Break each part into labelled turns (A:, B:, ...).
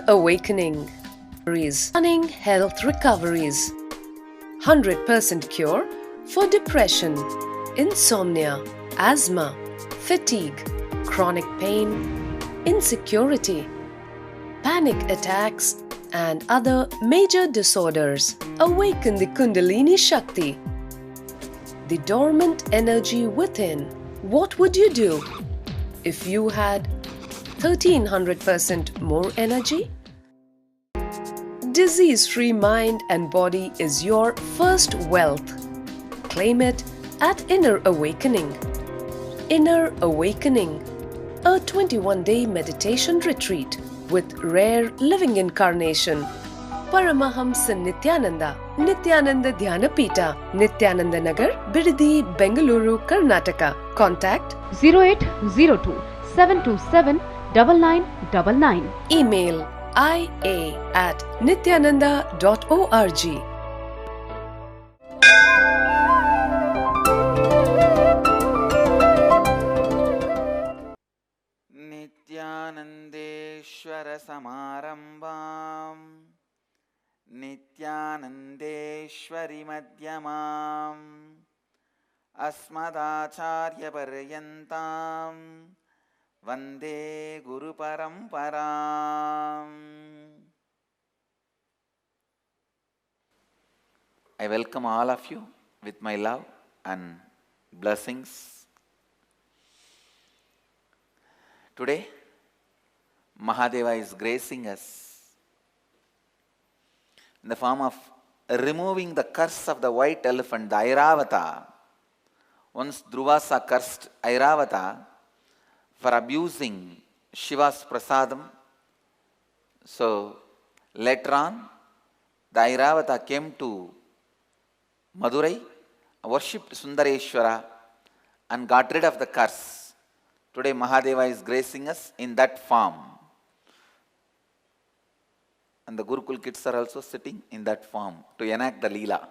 A: awakening. Stunning health recoveries. 100% cure for depression, insomnia, asthma, fatigue, chronic pain, insecurity, panic attacks, and other major disorders. Awaken the Kundalini Shakti, the dormant energy within. What would you do if you had 1300% more energy? Disease-free mind and body is your first wealth. Claim it at Inner Awakening. Inner Awakening, a 21-day meditation retreat with rare living incarnation, Paramahamsa Nityananda, Nityananda Dhyanapita, Nityananda Nagar, Bidadi, Bengaluru, Karnataka. Contact
B: 0802 727 9999.
A: Email ia@nityananda.org.
C: नित्यानन्देश्वर समारम्भाम् नित्यानन्देश्वरि मध्यमाम् अस्मदाचार्यपर्यन्ताम् वन्दे गुरुपरम्पराम्. I welcome all of you with my love and blessings. Today, Mahadeva is gracing us in the form of removing the curse of the white elephant, the Airavata. Once Dhruvasa cursed Airavata for abusing Shiva's prasadam. So later on, the Airavata came to Madurai, worshipped Sundareshwara and got rid of the curse. Today Mahadeva is gracing us in that form. And the Gurukul kids are also sitting in that form to enact the Leela.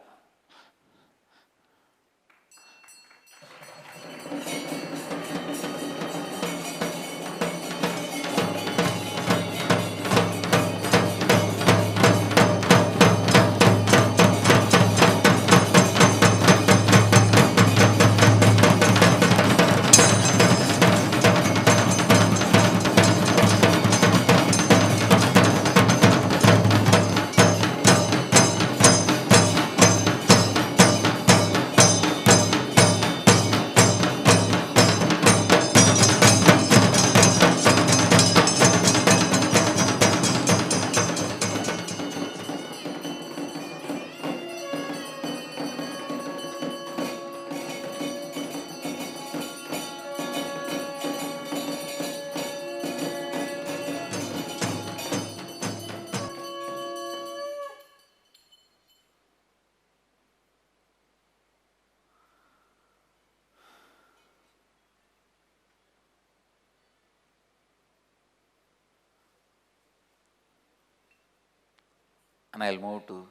C: And I'll move to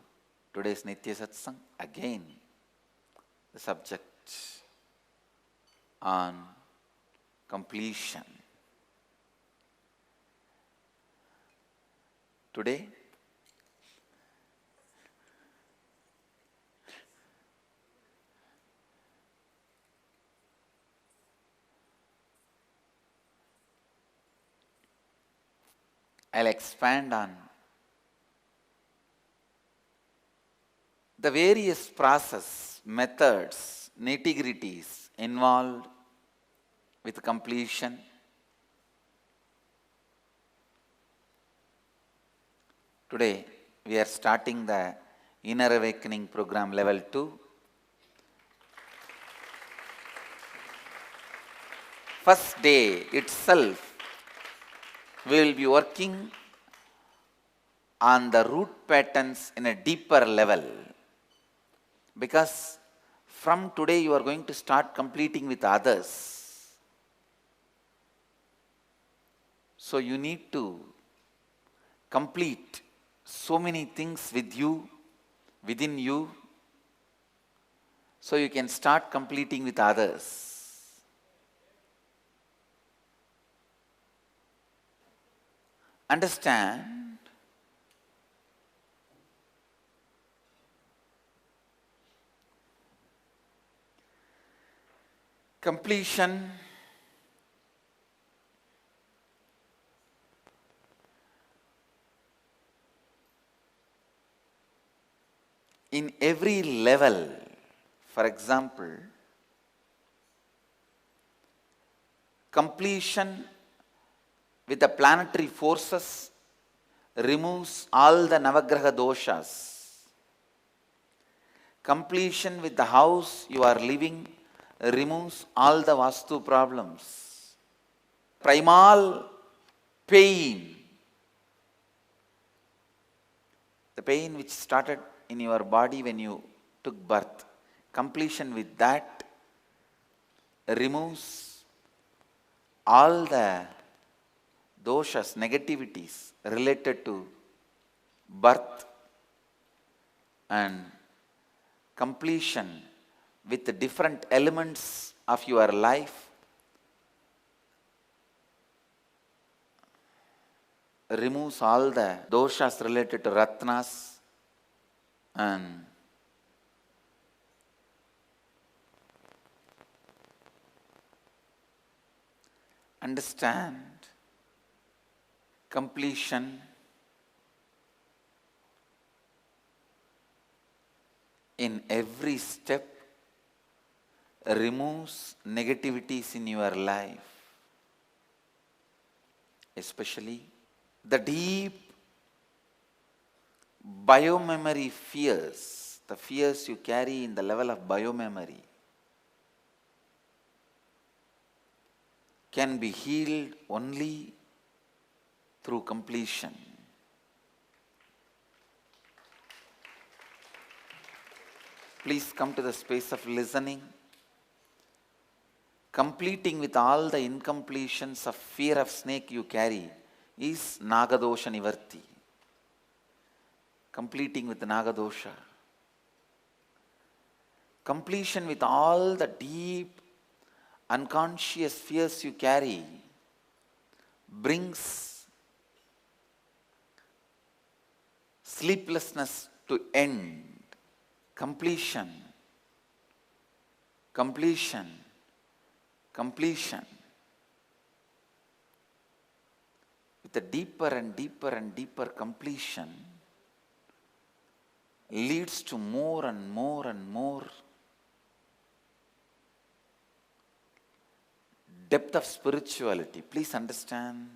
C: today's Nitya Satsang. Again, the subject on completion. Today, I'll expand on the various process, methods, nitty-gritties involved with completion. Today, we are starting the Inner Awakening Program Level 2. First day itself, we will be working on the root patterns in a deeper level. Because from today you are going to start completing with others. So you need to complete so many things with you, within you, so you can start completing with others. Understand completion in every level. For example, completion with the planetary forces removes all the Navagraha doshas. Completion with the house you are living removes all the Vastu problems. Primal pain, the pain which started in your body when you took birth, completion with that removes all the doshas, negativities related to birth, and completion with the different elements of your life removes all the doshas related to ratnas and understand completion in every step removes negativities in your life, especially the deep biomemory fears, the fears you carry in the level of biomemory, can be healed only through completion. Please come to the space of listening. Completing with all the incompletions of fear of snake you carry is Nagadosha Nivarti. Completing with Nagadosha. Completion with all the deep unconscious fears you carry brings sleeplessness to end. Completion, completion, completion. With a deeper and deeper and deeper completion leads to more and more and more depth of spirituality. Please understand.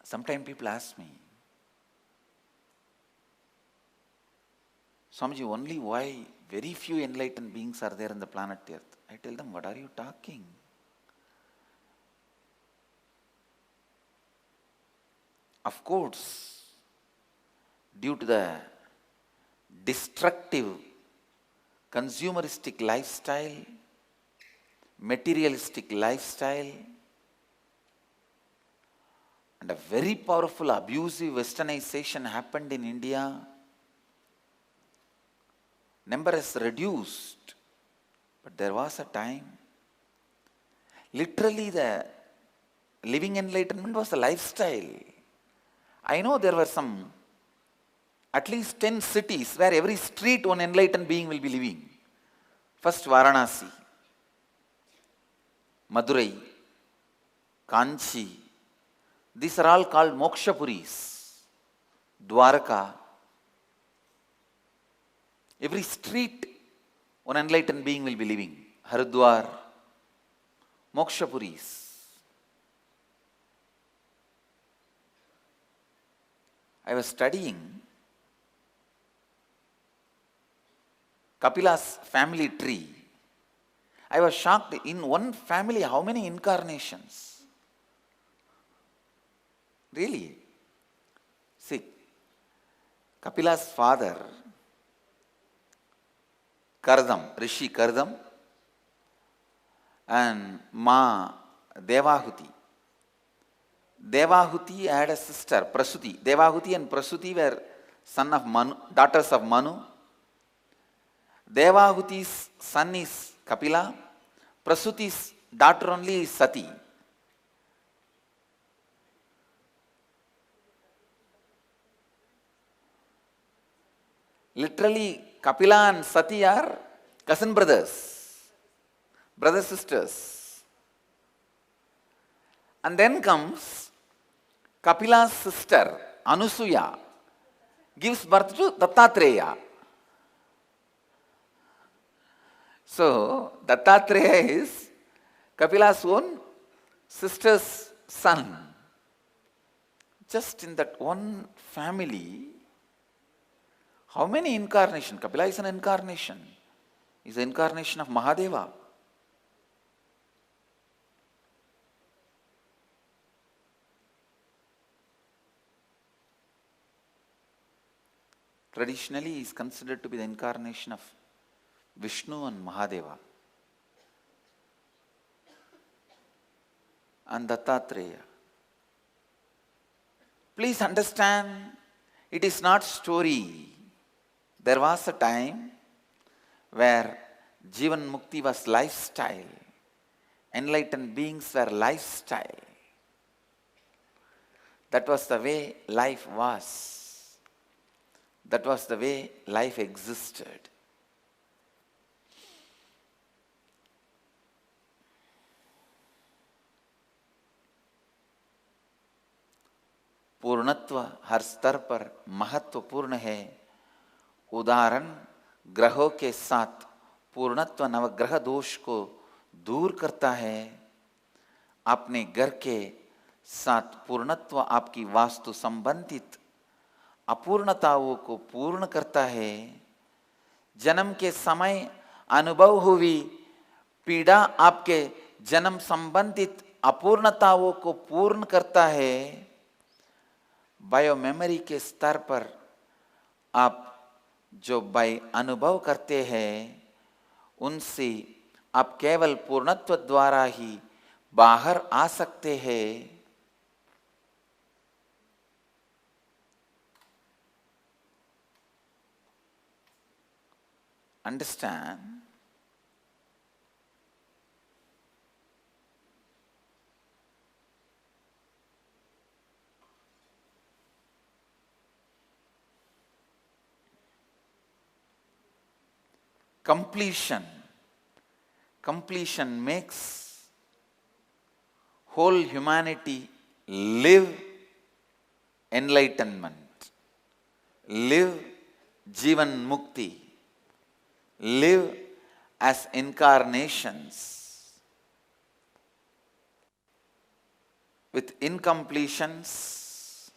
C: Sometimes people ask me, Swamiji, only why very few enlightened beings are there on the planet Earth? I tell them, what are you talking? Of course, due to the destructive, consumeristic lifestyle, materialistic lifestyle, and a very powerful abusive westernization happened in India, number has reduced. But there was a time, literally the living enlightenment was a lifestyle. I know there were some, at least 10 cities where every street one enlightened being will be living. First Varanasi, Madurai, Kanchi. These are all called Mokshapuris. Dwarka. Every street one enlightened being will be living. Haridwar, Mokshapuris. I was studying Kapila's family tree. I was shocked. In one family, how many incarnations? Really? See, Kapila's father, Kardam, Rishi Kardam, and Ma Devahuti. Devahuti had a sister, Prasuti. Devahuti and Prasuti were son of Manu, daughters of Manu. Devahuti's son is Kapila. Prasuti's daughter only is Sati. Literally, Kapila and Sati are cousin brothers, brother sisters. And then comes Kapila's sister, Anusuya, gives birth to Dattatreya. So, Dattatreya is Kapila's own sister's son. Just in that one family, how many incarnations? Kapila is an incarnation. He is the incarnation of Mahadeva. Traditionally, he is considered to be the incarnation of Vishnu and Mahadeva. And Dattatreya. Please understand, it is not story. There was a time where Jivan Mukti was lifestyle. Enlightened beings were lifestyle. That was the way life was. That was the way life existed. पूर्णत्व हर स्तर पर महत्वपूर्ण है। उदाहरण, ग्रहों के साथ पूर्णत्व नवग्रह दोष को दूर करता है। अपने घर के साथ पूर्णत्व आपकी वास्तु संबंधित अपूर्णताओं को पूर्ण करता है। जन्म के समय अनुभव हुई पीड़ा आपके जन्म संबंधित अपूर्णताओं को पूर्ण करता है। बायो मेमोरी के स्तर पर आप जो बाय अनुभव करते हैं, उनसे आप केवल पूर्णत्व द्वारा ही बाहर आ सकते हैं। Understand? Completion. Completion makes whole humanity live enlightenment, live Jivan Mukti, live as incarnations. With incompletions,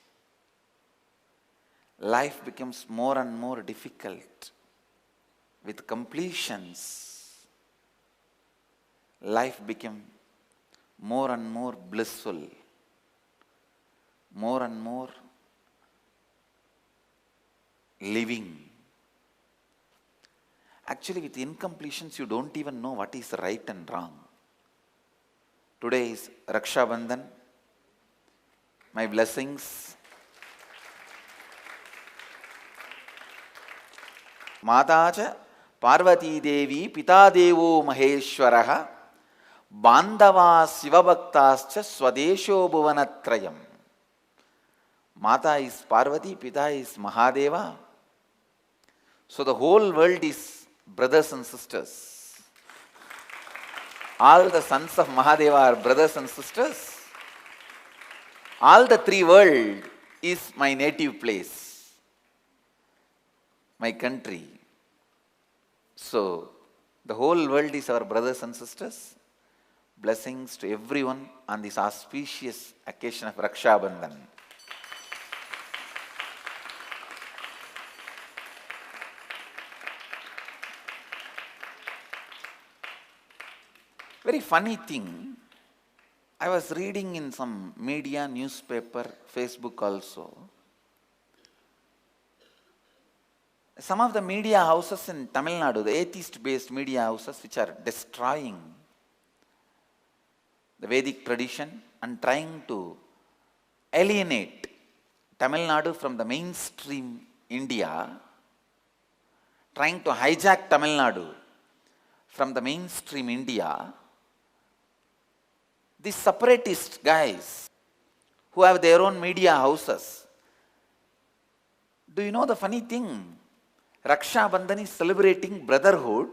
C: life becomes more and more difficult. With completions, life became more and more blissful, more and more living. Actually, with incompletions, you don't even know what is right and wrong. Today is Raksha Bandhan. My blessings. Matacha Parvati Devi Pita Devo Maheshwaraha Bandhava Sivabhaktascha Swadesho Bhuvanatrayam. Mata is Parvati, Pita is Mahadeva. So the whole world is brothers and sisters. All the sons of Mahadeva are brothers and sisters. All the three world is my native place, my country. So, the whole world is our brothers and sisters. Blessings to everyone on this auspicious occasion of Raksha Bandhan. Very funny thing, I was reading in some media, newspaper, Facebook also. Some of the media houses in Tamil Nadu, the atheist-based media houses which are destroying the Vedic tradition and trying to alienate Tamil Nadu from the mainstream India, trying to hijack Tamil Nadu from the mainstream India. These separatist guys who have their own media houses. Do you know the funny thing? Raksha Bandhan is celebrating brotherhood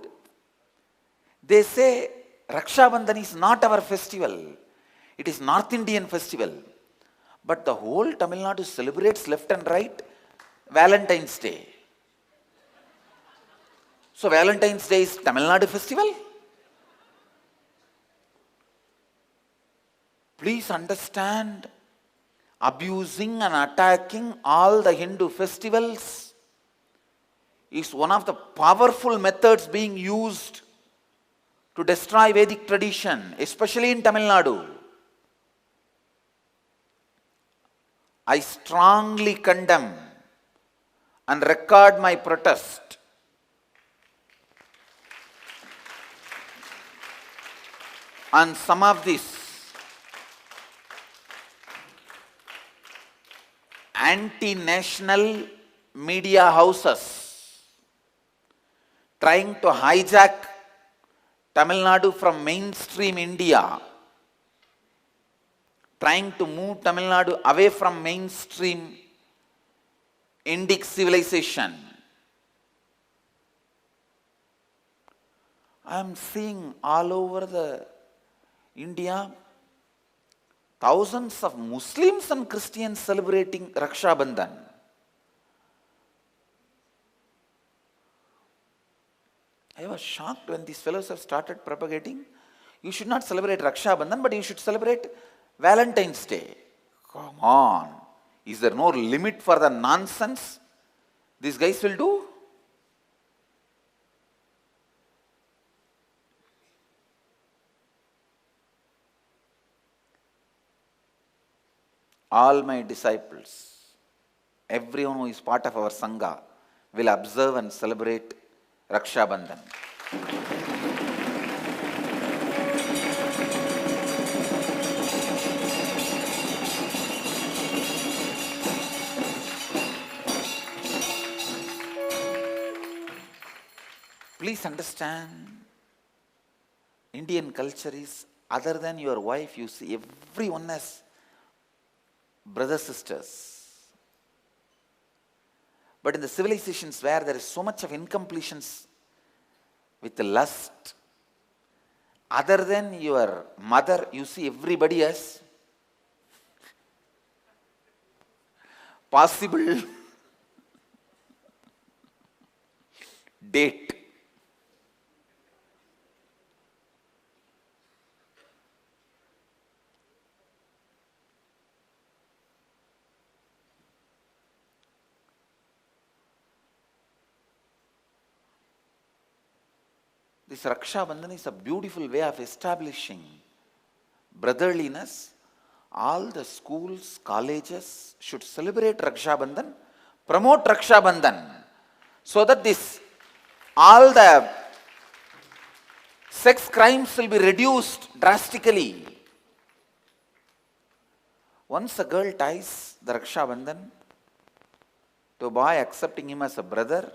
C: They say Raksha Bandhan is not our festival. It is North Indian festival. But the whole Tamil Nadu celebrates left and right Valentine's Day. So Valentine's Day is Tamil Nadu festival? Please understand, abusing and attacking all the Hindu festivals is one of the powerful methods being used to destroy Vedic tradition, especially in Tamil Nadu. I strongly condemn and record my protest on some of these anti-national media houses trying to hijack Tamil Nadu from mainstream India, trying to move Tamil Nadu away from mainstream Indic civilization. I am seeing all over the India thousands of Muslims and Christians celebrating Raksha Bandhan. I was shocked when these fellows have started propagating. You should not celebrate Raksha Bandhan, but you should celebrate Valentine's Day. Come on. Is there no limit for the nonsense these guys will do? All my disciples, everyone who is part of our Sangha, will observe and celebrate Raksha Bandhan. Please understand, Indian culture is, other than your wife, you see everyone as brothers, sisters. But in the civilizations where there is so much of incompletions with the lust, other than your mother, you see everybody as possible date. This Raksha Bandhan is a beautiful way of establishing brotherliness. All the schools, colleges should celebrate Raksha Bandhan, promote Raksha Bandhan, so that all the sex crimes will be reduced drastically. Once a girl ties the Raksha Bandhan to a boy, accepting him as a brother,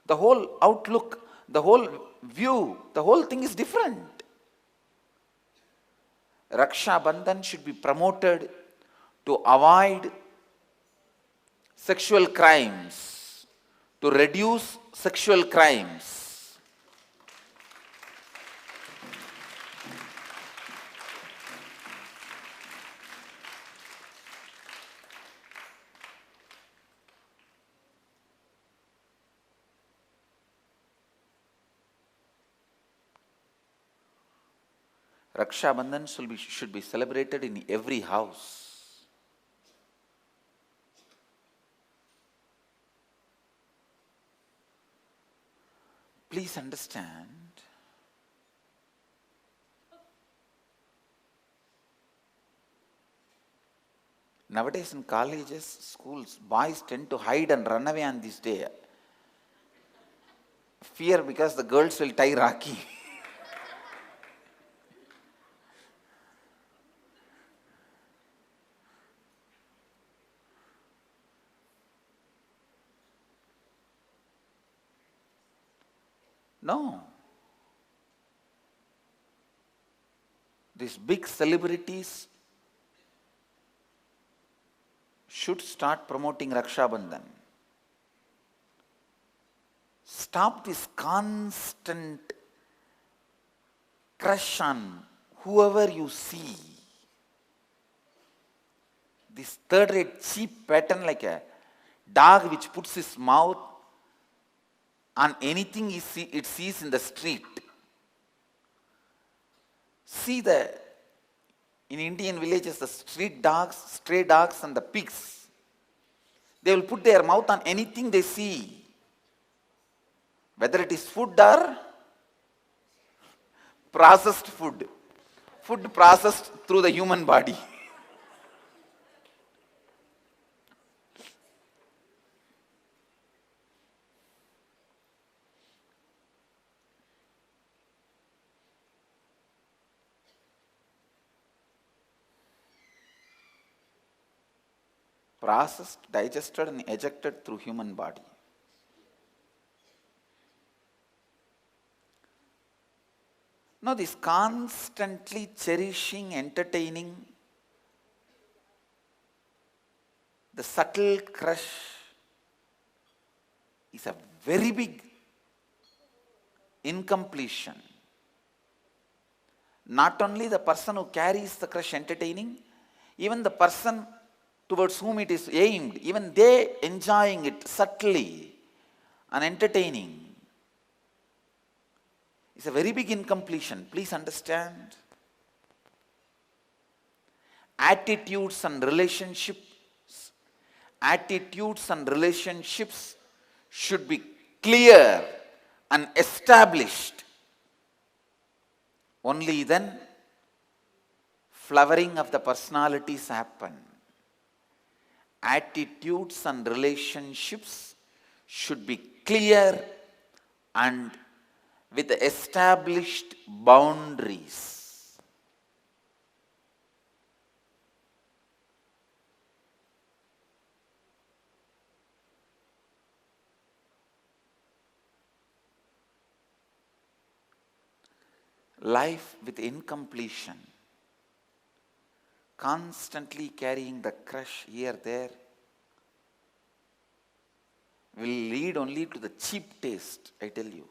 C: the whole outlook, the whole view, the whole thing is different. Raksha Bandhan should be promoted to avoid sexual crimes, to reduce sexual crimes. Raksha Bandhan should be celebrated in every house. Please understand, nowadays in colleges, schools, boys tend to hide and run away on this day. Fear because the girls will tie Rakhi. No. These big celebrities should start promoting Raksha Bandhan. Stop this constant crush on whoever you see. This third-rate cheap pattern, like a dog which puts his mouth on anything it sees in the street. See in Indian villages, the street dogs, stray dogs and the pigs, they will put their mouth on anything they see, whether it is food or processed food processed through the human body. Processed, digested and ejected through human body. Now this constantly cherishing, entertaining, the subtle crush is a very big incompletion. Not only the person who carries the crush entertaining, even the person towards whom it is aimed, even they enjoying it subtly and entertaining. It's a very big incompletion. Please understand. Attitudes and relationships should be clear and established. Only then flowering of the personalities happen. Attitudes and relationships should be clear and with established boundaries. Life with incompletion, constantly carrying the crush here, there, will lead only to the cheap taste, I tell you.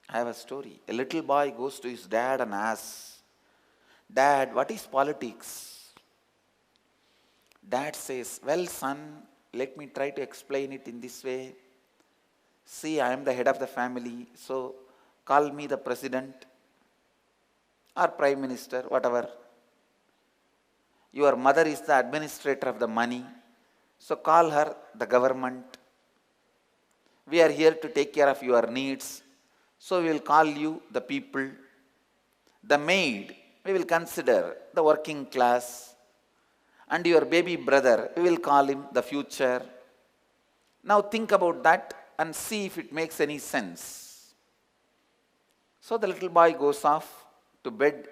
C: I have a story. A little boy goes to his dad and asks, "Dad, what is politics?" Dad says, "Well, son, let me try to explain it in this way. See, I am the head of the family, so call me the president or prime minister, whatever. Your mother is the administrator of the money, so call her the government. We are here to take care of your needs, so we will call you the people. The maid, we will consider the working class. And your baby brother, we will call him the future. Now think about that and see if it makes any sense." So the little boy goes off to bed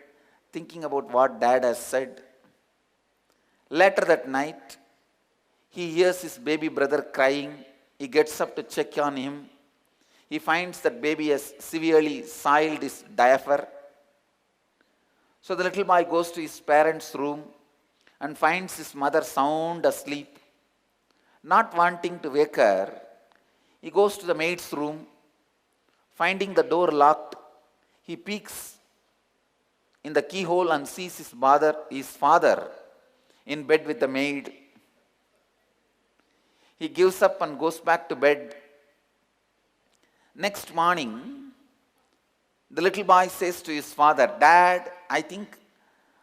C: thinking about what dad has said. Later that night, he hears his baby brother crying. He gets up to check on him. He finds that baby has severely soiled his diaper. So the little boy goes to his parents' room and finds his mother sound asleep. Not wanting to wake her, he goes to the maid's room. Finding the door locked, he peeks in the keyhole and sees his father in bed with the maid. He gives up and goes back to bed. Next morning, the little boy says to his father, "Dad, I think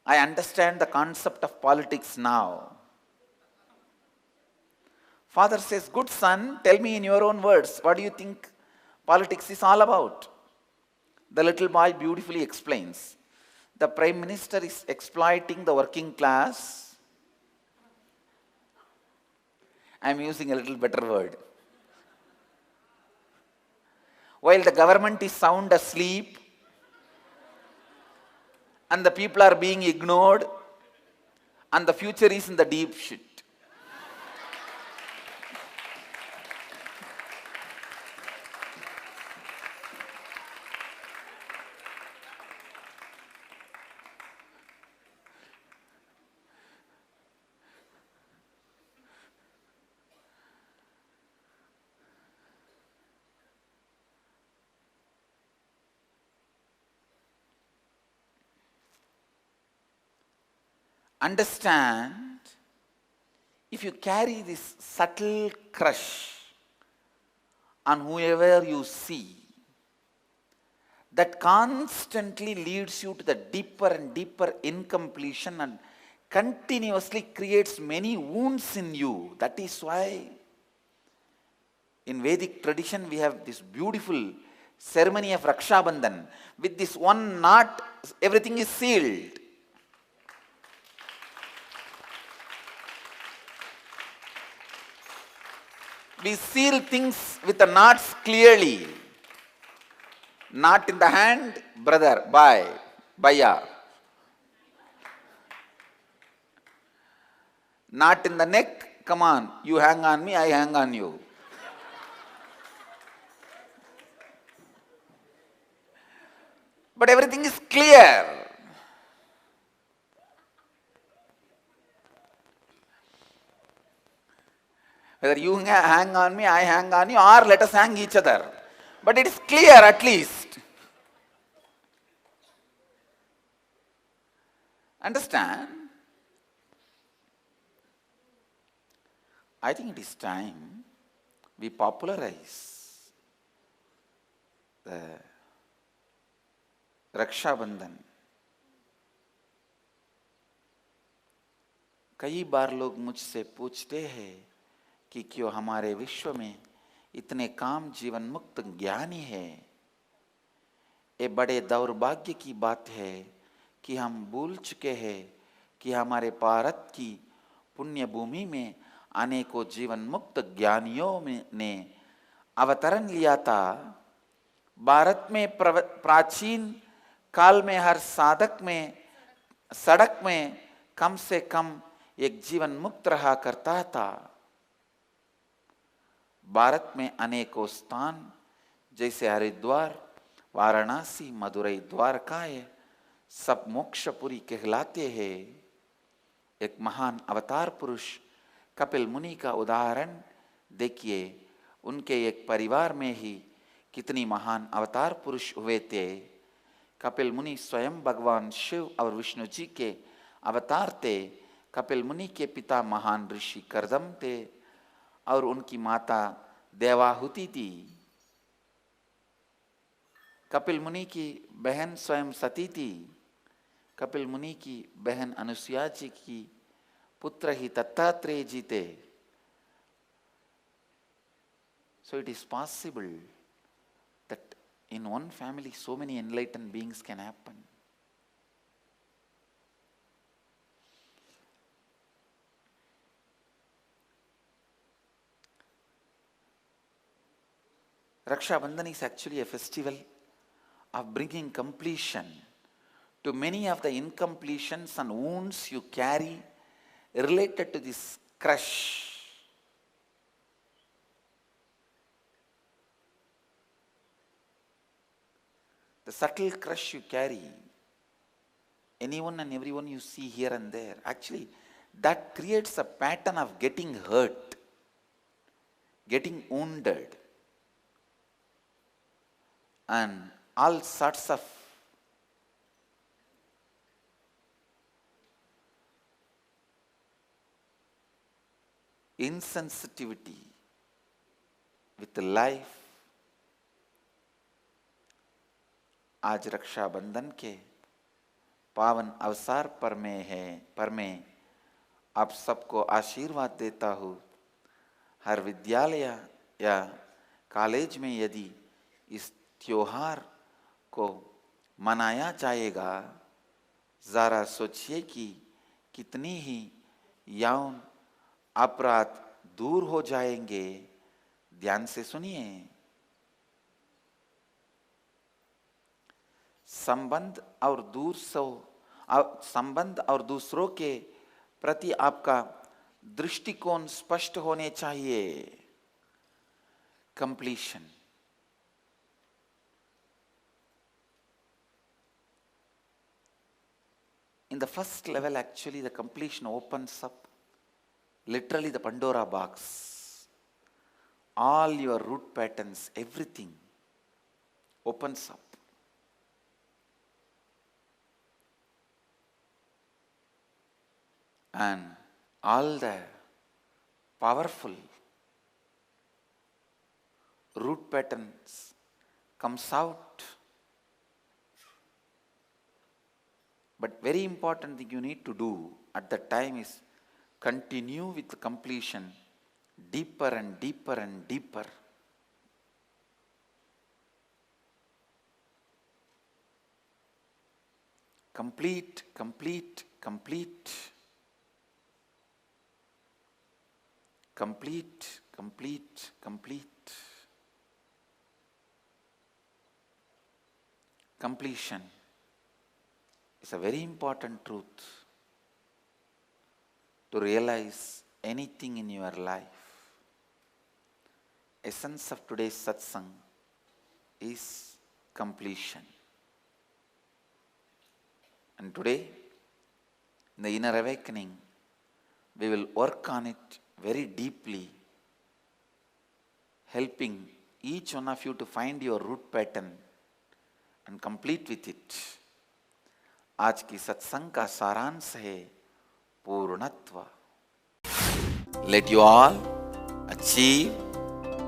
C: I understand the concept of politics now." Father says, "Good son, tell me in your own words, what do you think politics is all about?" The little boy beautifully explains. The prime minister is exploiting the working class. I am using a little better word. While the government is sound asleep and the people are being ignored and the future is in the deep shit. understand, if you carry this subtle crush on whoever you see, that constantly leads you to the deeper and deeper incompletion and continuously creates many wounds in you. That is why in Vedic tradition we have this beautiful ceremony of Raksha Bandhan. With this one knot, everything is sealed. We seal things with the knots clearly. Knot in the hand, brother, bye, bhaiya. Knot in the neck, come on, you hang on me, I hang on you. But everything is clear. Whether you hang on me, I hang on you, or let us hang each other. But it is clear at least. Understand? I think it is time we popularize the Raksha Bandhan. कई बार लोग मुझसे पूछते हैं कि क्यों हमारे विश्व में इतने काम जीवन मुक्त ज्ञानी है। ये बड़े दौर्भाग्य की बात है कि हम भूल चुके हैं कि हमारे भारत की पुण्य भूमि में अनेकों जीवन मुक्त ज्ञानियों ने अवतरण लिया था। भारत में प्राचीन काल में हर सड़क में कम से कम एक जीवन मुक्त रहा करता था। भारत में अनेकों स्थान जैसे हरिद्वार, वाराणसी, मदुरई, द्वारका सब मोक्षपुरी कहलाते हैं। एक महान अवतार पुरुष कपिल मुनि का उदाहरण देखिए। उनके एक परिवार में ही कितनी महान अवतार पुरुष हुए थे। कपिल मुनि स्वयं भगवान शिव और विष्णु जी के अवतार थे। कपिल मुनि के पिता महान ऋषि कर्दम थे और उनकी माता देवाहुति थी। कपिल मुनि की बहन स्वयं सती थी। कपिल मुनि की बहन अनुसुया जी की पुत्र ही दत्तात्रेय जी थे। So it is possible that in one family so many enlightened beings can happen. Raksha Bandhan is actually a festival of bringing completion to many of the incompletions and wounds you carry related to this crush. The subtle crush you carry, anyone and everyone you see here and there, actually that creates a pattern of getting hurt, getting wounded, and all sorts of insensitivity with life. आज रक्षा बंधन के पावन अवसर पर मैं आप सबको आशीर्वाद देता हूँ। हर विद्यालय या कॉलेज में यदि इस त्योहार को मनाया जाएगा, जरा सोचिए कि कितनी ही यौन अपराध दूर हो जाएंगे। ध्यान से सुनिए। संबंध और दूसरों के प्रति आपका दृष्टिकोण स्पष्ट होने चाहिए। Completion. In the first level, actually, the completion opens up literally the Pandora box. All your root patterns, everything opens up. and all the powerful root patterns comes out. But very important thing you need to do at that time is continue with completion deeper and deeper and deeper. Complete, complete, complete. Complete, complete, complete. Completion is a very important truth to realize anything in your life. Essence of today's satsang is completion. And today, in the inner awakening, we will work on it very deeply, helping each one of you to find your root pattern and complete with it. आज की सत्संग का सारांश है पूर्णत्व. Let you all achieve,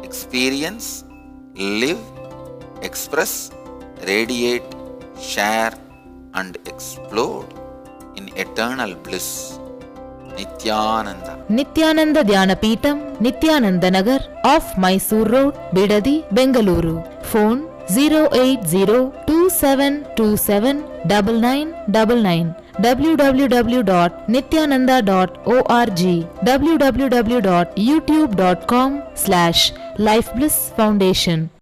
C: experience, live, express, radiate, share and explode in eternal bliss. Nityananda.
D: Nityananda Dhyanapitham, Nityananda Nagar, off Mysore Road, Bidadi, Bengaluru. Phone 08027279999. www.nityananda.org. www.youtube.com/Life Bliss Foundation.